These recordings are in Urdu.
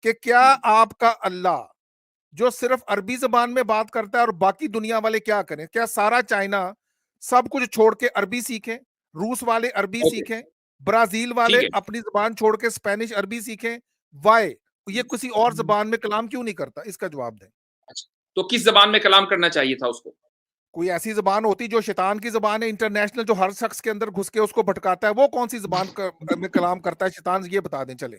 کہ کیا آپ کا اللہ جو صرف عربی زبان میں بات کرتا ہے اور باقی دنیا والے کیا کریں؟ کیا سارا چائنا سب کچھ چھوڑ کے عربی سیکھیں؟ روس والے عربی اوکے سیکھیں؟ برازیل والے ٹھیک ہے. اپنی زبان چھوڑ کے اسپینش عربی سیکھیں؟ وائے یہ کسی اور زبان میں کلام کیوں نہیں کرتا؟ اس کا جواب دیں. اچھا تو کس زبان میں کلام کرنا چاہیے تھا اس کو؟ کوئی ایسی زبان ہوتی جو شیطان کی زبان ہے انٹرنیشنل، جو ہر شخص کے اندر گھس کے اس کو بھٹکاتا ہے، وہ کون سی زبان میں کلام کرتا ہے شیطان؟ یہ بتا دیں. چلیں.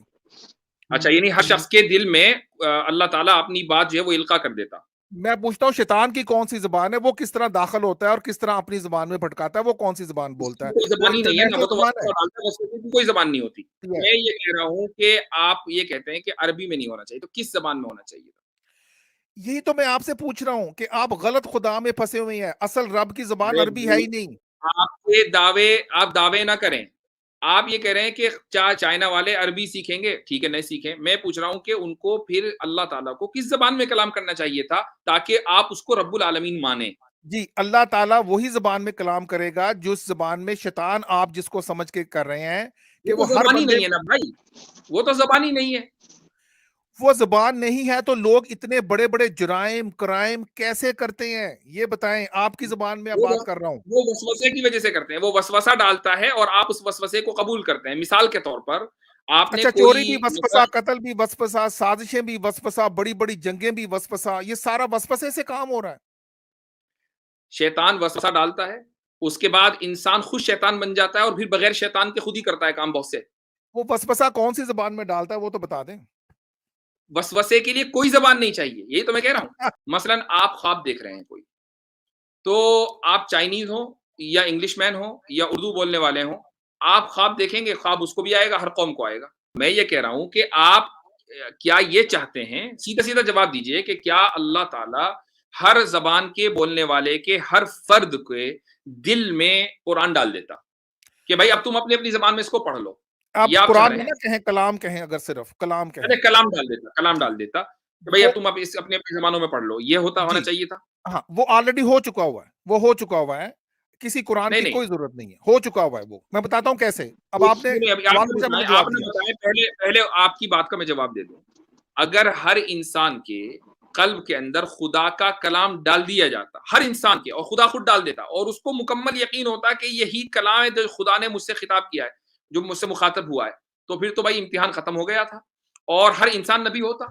اچھا یعنی ہر شخص کے دل میں اللہ تعالیٰ اپنی بات جو ہے وہ القا کر دیتا. میں پوچھتا ہوں شیطان کی کون سی زبان ہے؟ وہ کس طرح داخل ہوتا ہے اور کس طرح اپنی زبان میں بھٹکاتا ہے؟ وہ کون سی زبان اس بولتا کی ہے؟ کوئی وہ زبان ہی نہیں ہے نا، وہ انٹرنیشنل تو زبان ہے. وسوسہ ڈالتا ہے، وسوسے کی کوئی زبان نہیں ہوتی. میں یہ کہہ رہا ہوں کہ آپ یہ کہتے ہیں کہ عربی میں نہیں ہونا چاہیے، تو کس زبان میں ہونا چاہیے تھا؟ یہی تو میں آپ سے پوچھ رہا ہوں کہ آپ غلط خدا میں پھنسے ہوئے ہیں. اصل رب کی زبان ارے عربی ہے بھائی ہی نہیں. آپ دعوے نہ کریں. آپ یہ کہہ رہے ہیں کہ چائنا والے عربی سیکھیں گے، ٹھیک ہے نہیں سیکھیں. میں پوچھ رہا ہوں کہ ان کو پھر اللہ تعالیٰ کو کس زبان میں کلام کرنا چاہیے تھا تاکہ آپ اس کو رب العالمین مانیں؟ جی اللہ تعالیٰ وہی زبان میں کلام کرے گا جس زبان میں شیطان آپ جس کو سمجھ کے کر رہے ہیں کہ وہ تو وہ ہر زبان ہی بندے. نہیں ہے نا بھائی، وہ تو زبان ہی نہیں ہے. وہ زبان نہیں ہے تو لوگ اتنے بڑے بڑے جرائم کرائم کیسے کرتے ہیں؟ یہ بتائیں. آپ کی زبان میں اب بات کر رہا ہوں. وہ وسوسے کی وجہ سے کرتے ہیں، وہ وسوسہ ڈالتا ہے اور آپ اس وسوسے کو قبول کرتے ہیں. مثال کے طور پر آپ نے اچھا چوری بھی کوئی وسوسہ، قتل بھی وسوسہ، سازشیں بھی وسوسہ، بڑی بڑی جنگیں بھی وسوسہ، یہ سارا وسوسے سے کام ہو رہا ہے. شیطان وسوسہ ڈالتا ہے، اس کے بعد انسان خود شیطان بن جاتا ہے اور پھر بغیر شیطان کے خود ہی کرتا ہے کام بہت سے. وہ وسوسہ کون سی زبان میں ڈالتا ہے وہ تو بتا دیں. وسوسے کے لیے کوئی زبان نہیں چاہیے، یہی تو میں کہہ رہا ہوں. مثلا آپ خواب دیکھ رہے ہیں کوئی، تو آپ چائنیز ہو یا انگلش مین ہو یا اردو بولنے والے ہوں، آپ خواب دیکھیں گے، خواب اس کو بھی آئے گا، ہر قوم کو آئے گا. میں یہ کہہ رہا ہوں کہ آپ کیا یہ چاہتے ہیں، سیدھا سیدھا جواب دیجئے کہ کیا اللہ تعالی ہر زبان کے بولنے والے کے ہر فرد کے دل میں قرآن ڈال دیتا کہ بھائی اب تم اپنی اپنی زبان میں اس کو پڑھ لو؟ آپ یہ آپ چاہ قرآن رہے میں ہیں؟ نہ کہیں، کلام کہیں. اگر صرف کلام کہیں. ارے کلام ڈال دیتا، کلام جی ڈال دیتا کہ بھئی وہ اب تم اپنی اپنی زبانوں میں پڑھ لو. یہ ہونا جی چاہیے تھا. ہاں وہ آلریڈی ہو چکا ہوا ہے. وہ ہو چکا ہوا ہے. کسی قرآن نہیں کی نہیں کوئی ضرورت نہیں ہے. ہو چکا ہوا ہے. وہ میں بتاتا ہوں کیسے. اب آپ نے ابھی سوال پوچھا، میں نے آپ جواب نے دیا. بتایا. پہلے آپ کی بات کا میں جواب دے دوں. اگر ہر انسان کے قلب کے اندر خدا کا کلام ڈال دیا جاتا، ہر انسان کے، اور خدا خود ڈال دیتا اور اس کو مکمل یقین ہوتا کہ یہی کلام ہے جو خدا نے مجھ سے خطاب کیا ہے، جو مجھ سے مخاطب ہوا ہے، تو پھر تو بھائی امتحان ختم ہو گیا تھا اور ہر انسان نبی ہوتا.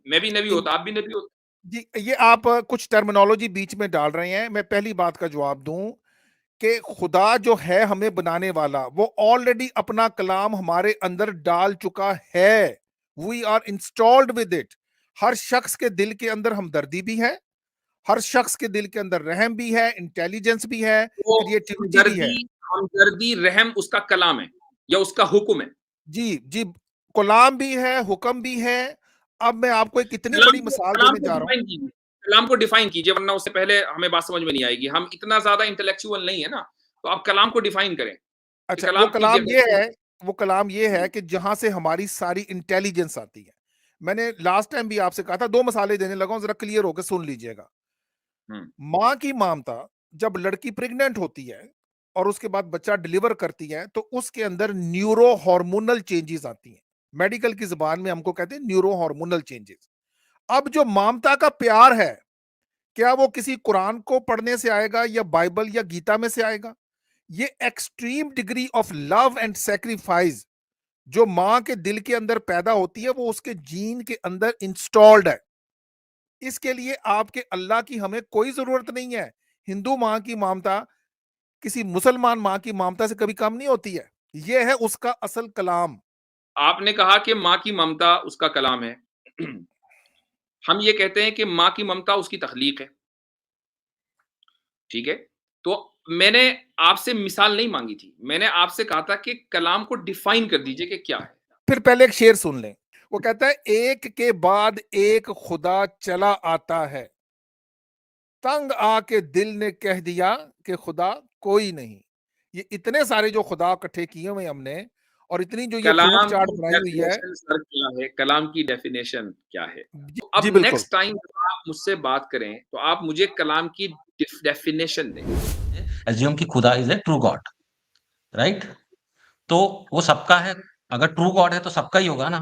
میں بھی نبی ہوتا، آپ بھی نبی ہوتا. جی یہ آپ کچھ ٹرمینالوجی بیچ میں ڈال رہے ہیں. میں پہلی بات کا جواب دوں کہ خدا جو ہے ہمیں بنانے والا، وہ آلریڈی اپنا کلام ہمارے اندر ڈال چکا ہے. We are installed with it. ہر شخص کے دل کے اندر ہمدردی بھی ہے، ہر شخص کے دل کے اندر رحم بھی ہے، انٹیلیجنس بھی ہے، وہ کریٹیوٹی بھی ہے. ہمدردی رحم اس کا کلام ہے یا اس کا حکم ہے؟ جی جی کلام بھی ہے، حکم بھی ہے. اب میں آپ کو ایک اتنی بڑی مثال دینے جا رہا ہوں. کلام کو ڈیفائن کیجئے، ورنہ اس سے پہلے ہمیں بات سمجھ میں نہیں آئے گی. ہم اتنا زیادہ انٹلیکچوئل نہیں ہے نا، تو آپ کلام کو ڈیفائن کریں کہ اچھا وہ کلام کی کلام یہ ہے، وہ کلام یہ ہے جی کہ جہاں سے ہماری ساری انٹیلیجنس آتی ہے. میں نے لاسٹ ٹائم بھی آپ سے کہا تھا، دو مثالیں دینے لگا ہوں، ذرا کلیئر ہو کے سن لیجئے گا. ماں کی مامتا جب لڑکی پریگننٹ ہوتی ہے اور اس کے بعد بچہ ڈیلیور کرتی ہے تو اس کے اندر نیورو ہارمونل چینجز آتی ہیں. میڈیکل کی زبان میں ہم کو کہتے ہیں نیورو ہارمونل چینجز. اب جو مامتا کا پیار ہے، کیا وہ کسی قرآن کو پڑھنے سے آئے گا یا بائبل یا گیتا میں سے آئے گا؟ یہ extreme degree of love and sacrifice جو ماں کے دل کے اندر پیدا ہوتی ہے، وہ اس کے جین کے اندر انسٹالڈ ہے. اس کے لیے آپ کے اللہ کی ہمیں کوئی ضرورت نہیں ہے. ہندو ماں کی مامتا کسی مسلمان ماں کی مامتا سے کبھی کم نہیں ہوتی ہے. یہ ہے اس کا اصل کلام. آپ نے کہا کہ ماں کی ممتا اس کا کلام ہے. ہم یہ کہتے ہیں کہ ماں کی ممتا اس کی تخلیق ہے. ٹھیک ہے، تو میں نے آپ سے مثال نہیں مانگی تھی، میں نے آپ سے کہا تھا کہ کلام کو ڈیفائن کر دیجئے کہ کیا ہے. پھر پہلے ایک شعر سن لیں. وہ کہتا ہے ایک کے بعد ایک خدا چلا آتا ہے، تنگ آ کے دل نے کہہ دیا کہ خدا کوئی نہیں. یہ اتنے سارے جو خدا اکٹھے کیے ہوئے ہم نے، اور اتنی جو یہ فروٹ کلام چاٹ کی بنائی ہوئی ہے. ڈیفینیشن سر کیا ہے؟ کلام کی ڈیفینیشن کیا ہے؟ جی اب جی بالکل. نیکسٹ ٹائم آپ مجھ سے بات کریں تو آپ مجھے کلام کی ڈیفینیشن دیں. assume کہ خدا از اے ٹرو گاڈ، رائٹ؟ تو وہ سب کا ہے. اگر ٹرو گاڈ ہے تو سب کا ہی ہوگا نا.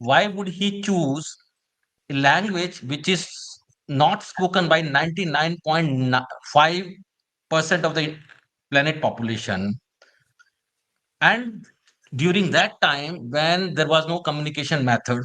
Why would he choose a language which is not spoken by 99.5% of the planet population? And during that time when there was no communication method,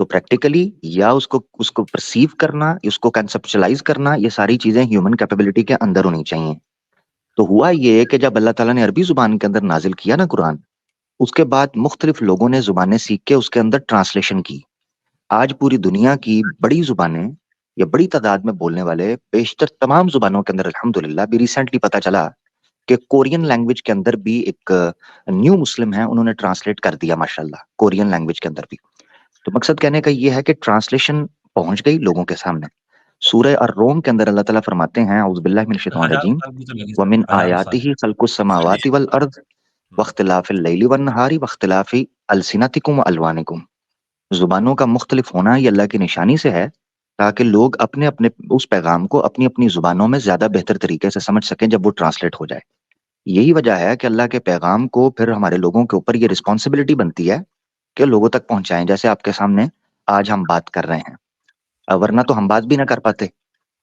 تو پریکٹیکلی یا اس کو پرسیو کرنا، اس کو کنسپچلائز کرنا، یہ ساری چیزیں ہیومن کیپیبلٹی کے اندر ہونی چاہیے. تو ہوا یہ کہ جب اللہ تعالیٰ نے عربی زبان کے اندر نازل کیا نا قرآن، اس کے بعد مختلف لوگوں نے زبانیں سیکھ کے اس کے اندر ٹرانسلیشن کی. آج پوری دنیا کی بڑی زبانیں یا بڑی تعداد میں بولنے والے بیشتر تمام زبانوں کے اندر الحمدللہ بھی ریسنٹلی پتا چلا کہ کورین لینگویج کے اندر بھی ایک نیو مسلم ہے، انہوں نے ٹرانسلیٹ کر دیا ماشاءاللہ کورین لینگویج کے اندر بھی. تو مقصد کہنے کا یہ ہے کہ ٹرانسلیشن پہنچ گئی لوگوں کے سامنے. سورہ الروم کے اندر اللہ تعالیٰ فرماتے ہیں اعوذ باللہ من الشیطان الرجیم ومن آیاتہ خلق السماوات والارض واختلاف اللیل والنہار واختلاف السنتکم والوانکم. زبانوں کا مختلف ہونا یہ اللہ کی نشانی سے ہے تاکہ لوگ اپنے اپنے اس پیغام کو اپنی اپنی زبانوں میں زیادہ بہتر طریقے سے سمجھ سکیں جب وہ ٹرانسلیٹ ہو جائے. یہی وجہ ہے کہ اللہ کے پیغام کو پھر ہمارے لوگوں کے اوپر یہ رسپانسبلٹی بنتی ہے کہ لوگوں تک پہنچائیں، جیسے آپ کے سامنے آج ہم بات کر رہے ہیں. ورنہ تو ہم بات بھی نہ کر پاتے.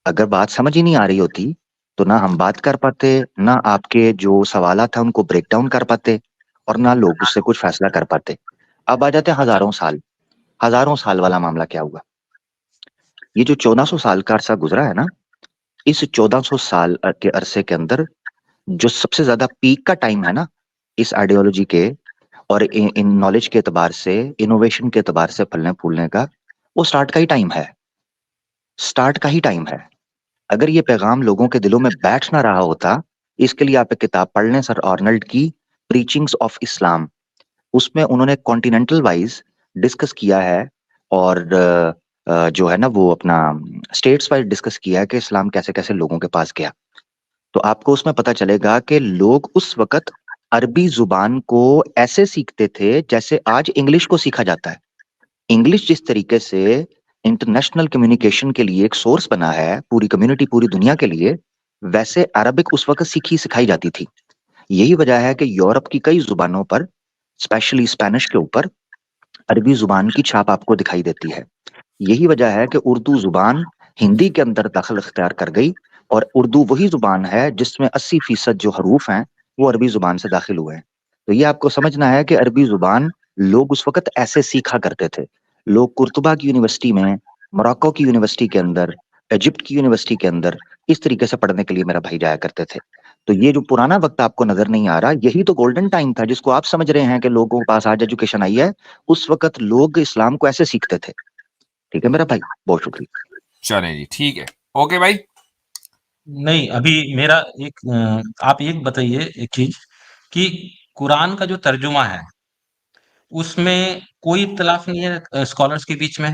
اگر بات سمجھ ہی نہیں آ رہی ہوتی تو نہ ہم بات کر پاتے، نہ آپ کے جو سوالات ہیں ان کو بریک ڈاؤن کر پاتے، اور نہ لوگ اس سے کچھ فیصلہ کر پاتے. اب آ جاتے ہیں ہزاروں سال والا معاملہ کیا ہوا. یہ جو 1400 سال کا عرصہ گزرا ہے نا، اس 1400 سال کے عرصے کے اندر جو سب سے زیادہ پیک کا ٹائم ہے نا اس آئیڈیالوجی کے اور ان نالج کے اعتبار سے، انوویشن کے اعتبار سے پھلنے پھولنے کا، وہ سٹارٹ کا ہی ٹائم ہے. اگر یہ پیغام لوگوں کے دلوں میں بیٹھ نہ رہا ہوتا، اس کے لیے آپ ایک کتاب پڑھ لیں سر آرنلڈ کی پریچنگز آف اسلام. اس میں انہوں نے کانٹیننٹل وائز ڈسکس کیا ہے اور جو ہے نا وہ اپنا اسٹیٹس وائز ڈسکس کیا ہے کہ اسلام کیسے کیسے لوگوں کے پاس گیا. تو آپ کو اس میں پتہ چلے گا کہ لوگ اس وقت عربی زبان کو ایسے سیکھتے تھے جیسے آج انگلش کو سیکھا جاتا ہے. انگلش جس طریقے سے انٹرنیشنل کمیونیکیشن کے لیے ایک سورس بنا ہے پوری کمیونٹی پوری دنیا کے لیے، ویسے عربک اس وقت سکھائی جاتی تھی. یہی وجہ ہے کہ یورپ کی کئی زبانوں پر، اسپیشلی اسپینش کے اوپر، عربی زبان کی چھاپ آپ کو دکھائی دیتی ہے. یہی وجہ ہے کہ اردو زبان ہندی کے اندر دخل اختیار کر گئی، اور اردو وہی زبان ہے جس میں 80% جو حروف ہیں وہ عربی زبان سے داخل ہوئے ہیں. تو یہ آپ کو سمجھنا ہے کہ عربی زبان لوگ اس وقت ایسے سیکھا کرتے تھے. لوگ قرطبہ کی یونیورسٹی میں، موراکو کی یونیورسٹی کے اندر، ایجپٹ کی یونیورسٹی کے اندر اس طریقے سے پڑھنے کے لیے میرا بھائی جایا کرتے تھے. تو یہ جو پرانا وقت آپ کو نظر نہیں آ رہا، یہی تو گولڈن ٹائم تھا جس کو آپ سمجھ رہے ہیں کہ لوگوں کے پاس آج ایجوکیشن آئی ہے. اس وقت لوگ اسلام کو ایسے سیکھتے تھے. ٹھیک ہے میرا بھائی، بہت شکریہ. چلیں جی ٹھیک ہے، اوکے بھائی. نہیں، ابھی میرا ایک آپ ایک بتائیے ایک چیز کہ قرآن کا جو ترجمہ ہے اس میں کوئی اختلاف نہیں ہے اسکالرس کے بیچ میں،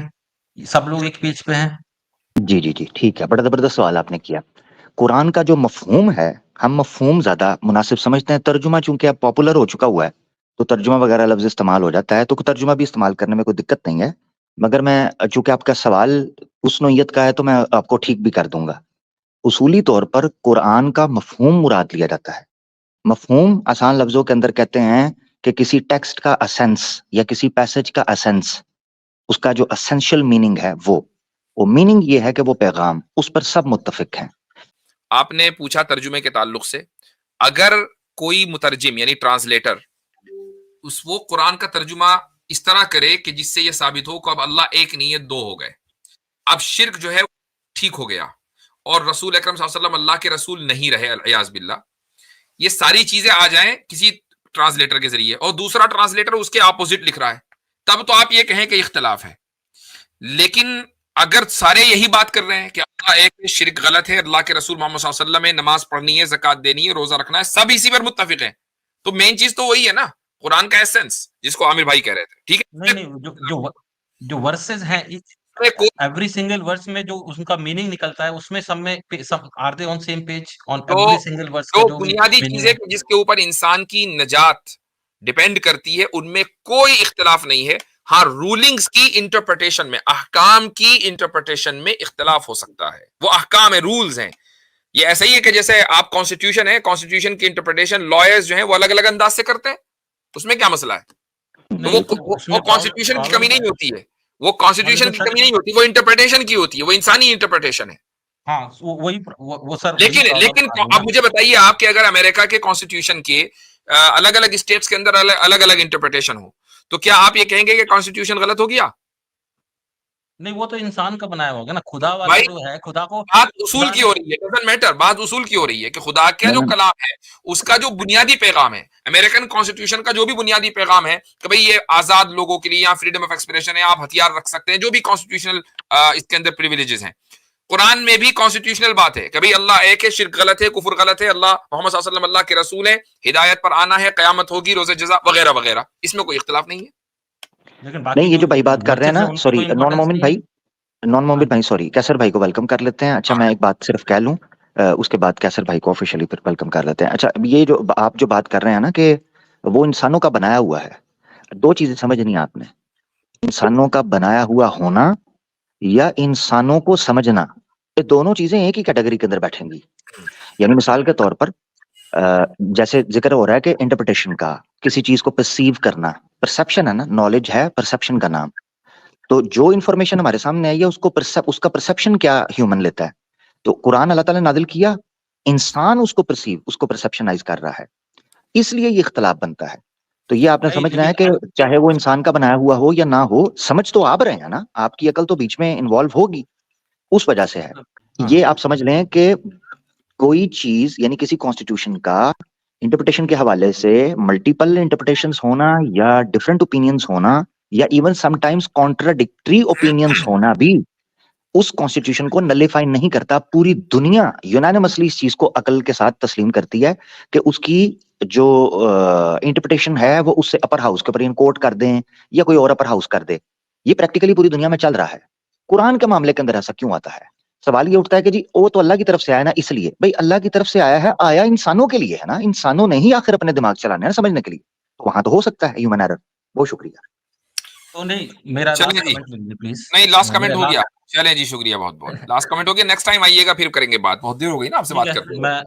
سب لوگ ایک پیج پہ ہیں؟ جی جی جی ٹھیک ہے، بڑا زبردست سوال آپ نے کیا. قرآن کا جو مفہوم ہے، ہم مفہوم زیادہ مناسب سمجھتے ہیں. ترجمہ چونکہ اب پاپولر ہو چکا ہوا ہے تو ترجمہ وغیرہ لفظ استعمال ہو جاتا ہے، تو ترجمہ بھی استعمال کرنے میں کوئی دقت نہیں ہے. مگر میں چونکہ آپ کا سوال اس نوعیت کا ہے تو میں آپ کو ٹھیک بھی کر دوں گا. اصولی طور پر قرآن کا مفہوم مراد لیا جاتا ہے. مفہوم آسان لفظوں کے اندر کہتے ہیں کہ کسی ٹیکسٹ کا اسینس یا کسی پیسج کا اسینس، اس کا جو اسینشل میننگ ہے وہ میننگ یہ ہے کہ وہ پیغام، اس پر سب متفق ہیں. آپ نے پوچھا ترجمے کے تعلق سے، اگر کوئی مترجم یعنی ٹرانسلیٹر وہ قرآن کا ترجمہ اس طرح کرے کہ جس سے یہ ثابت ہو کہ اب اللہ ایک نہیں ہے دو ہو گئے، اب شرک جو ہے ٹھیک ہو گیا اور رسول اکرم صلی اللہ علیہ وسلم اللہ کے رسول نہیں رہے العیاذ باللہ، یہ ساری چیزیں آ جائیں کسی ٹرانسلیٹر کے ذریعے اور دوسرا ٹرانسلیٹر اس کے اپوزٹ لکھ رہا ہے، تب تو آپ یہ کہیں کہ اختلاف ہے. لیکن اگر سارے یہی بات کر رہے ہیں کہ اللہ ایک ہے، شرک غلط ہے، اللہ کے رسول محمد صلی اللہ علیہ وسلم ہے، نماز پڑھنی ہے، زکات دینی ہے، روزہ رکھنا ہے، سب اسی پر متفق ہیں، تو مین چیز تو وہی ہے نا، قرآن کا ایسنس جس کو عامر بھائی کہہ رہے تھے. ٹھیک ہے، نہیں، جو ورسز ہیں ایوری سنگل ورس میں جو ان کا میننگ نکلتا ہے اس میں سب میں are they on same page on every single verse کا جو جو بھی بنیادی چیزیں جس کے اوپر انسان کی نجات ڈیپینڈ کرتی ہے ان میں کوئی اختلاف نہیں ہے. ہاں رولنگز کی انٹرپریٹیشن میں، احکام کی انٹرپریٹیشن میں اختلاف ہو سکتا ہے، وہ احکام ہے، رولز ہیں. یہ ایسا ہی ہے کہ جیسے آپ کانسٹیٹیوشن ہے، کانسٹیٹیوشن کی انٹرپریٹیشن لائرز جو ہیں وہ الگ الگ انداز سے کرتے ہیں، اس میں کیا مسئلہ ہے؟ وہ کانسٹیٹیوشن کی کمی نہیں ہوتی ہے، وہ کانسٹیٹیوشن کی کمی نہیں ہوتی، وہ انٹرپریٹیشن کی ہوتی ہے، وہ انسانی انٹرپریٹیشن ہے. ہاں وہ سر. لیکن اب مجھے بتائیے آپ کہ اگر امریکہ کے کانسٹیٹیوشن کے الگ الگ اسٹیٹس کے اندر الگ الگ انٹرپریٹیشن ہو تو کیا آپ یہ کہیں گے کہ کانسٹیٹیوشن غلط ہو گیا؟ نہیں وہ تو انسان کا بنایا ہوگا نا, خدا والا بھائی جو ہے خدا کو بات اصول کی ہو رہی ہے, ڈزنٹ میٹر, بات اصول کی ہو رہی ہے کہ خدا کا جو کلام ہے اس کا جو بنیادی پیغام ہے, امریکن کانسٹیٹیوشن کا جو بھی بنیادی پیغام ہے کہ بھئی یہ آزاد لوگوں کے لیے یا فریڈم آف ایکسپریشن ہے, آپ ہتھیار رکھ سکتے ہیں, جو بھی کانسٹیٹیوشنل اس کے اندر پریویلیجز ہیں. قرآن میں بھی کانسٹیٹیوشنل بات ہے کہ بھئی اللہ ایک ہے, شرک غلط ہے, کفر غلط ہے, اللہ محمد صلی اللہ علیہ وسلم اللہ کے رسول ہے, ہدایت پر آنا ہے, قیامت ہوگی, روز جزا وغیرہ وغیرہ, اس میں کوئی اختلاف نہیں ہے. لیکن نہیں یہ جو بھائی بات کر رہے ہیں نا, سوری نان مومن بھائی سوری کیسر بھائی کو ویلکم کر لیتے ہیں. اچھا میں ایک بات صرف کہہ لوں, اس کے بعد کیسر بھائی کو آفیشیلی پھر ویلکم کر لیتے ہیں. اچھا یہ جو آپ جو بات کر رہے ہیں نا کہ وہ انسانوں کا بنایا ہوا ہے, دو چیزیں سمجھنی آپ نے, انسانوں کا بنایا ہوا ہونا یا انسانوں کو سمجھنا, یہ دونوں چیزیں ایک ہی کیٹیگری کے اندر بیٹھیں گی. یعنی مثال کے طور پر جیسے ذکر ہو رہا ہے کہ انٹرپریٹیشن کا, کسی چیز کو پرسیو کرنا, پرسپشن ہے نا, نالج ہے پرسپشن کا نام. تو جو انفارمیشن ہمارے سامنے آئی ہے اس کا پرسپشن کیا ہیومن لیتا ہے, تو قرآن اللہ تعالیٰ نے نازل کیا, انسان اس کو پرسیو, اس کو پرسپشنائز کر رہا ہے, اس لیے یہ اختلاف بنتا ہے. تو یہ آپ نے سمجھنا ہے کہ چاہے وہ انسان کا بنایا ہوا ہو یا نہ ہو, سمجھ تو آپ رہے ہیں نا, آپ کی عقل تو بیچ میں انوالو ہوگی, اس وجہ سے ہے. یہ آپ سمجھ لیں کہ کوئی چیز یعنی کسی کانسٹیٹیوشن کا انٹرپریٹیشن کے حوالے سے ملٹیپل انٹرپریٹیشنز ہونا یا ڈفرینٹ اوپینینز ہونا یا even some times contradictory opinions ہونا بھی اس کانسٹیٹیوشن کو نلیفائی نہیں کرتا. پوری دنیا یونانیمسلی اس چیز کو عقل کے ساتھ تسلیم کرتی ہے کہ اس کی جو انٹرپریٹیشن ہے وہ اس سے اپر ہاؤس کے اوپر کوٹ کر دیں یا کوئی اور اپر ہاؤس کر دے. یہ پریکٹیکلی پوری دنیا میں چل رہا ہے. قرآن کے معاملے کے اندر ایسا کیوں آتا ہے؟ سوال یہ اٹھتا ہے کہ جی وہ تو اللہ کی طرف سے آیا نا, اس لیے بھائی اللہ کی طرف سے آیا ہے, آیا انسانوں کے لیے ہے نا, انسانوں نے ہی آخر اپنے دماغ چلانے ہیں سمجھنے کے لیے, تو وہاں تو ہو سکتا ہے ہیومن ایرر. بہت شکریہ. تو نہیں میرا چلیں جی, نہیں لاسٹ کمنٹ ہو گیا, چلیں جی شکریہ بہت بہت, لاسٹ کمنٹ ہو گیا, نیکسٹ ٹائم آئیے گا پھر کریں گے بات, بہت دیر ہو گئی نا آپ سے بات کرتے ہیں.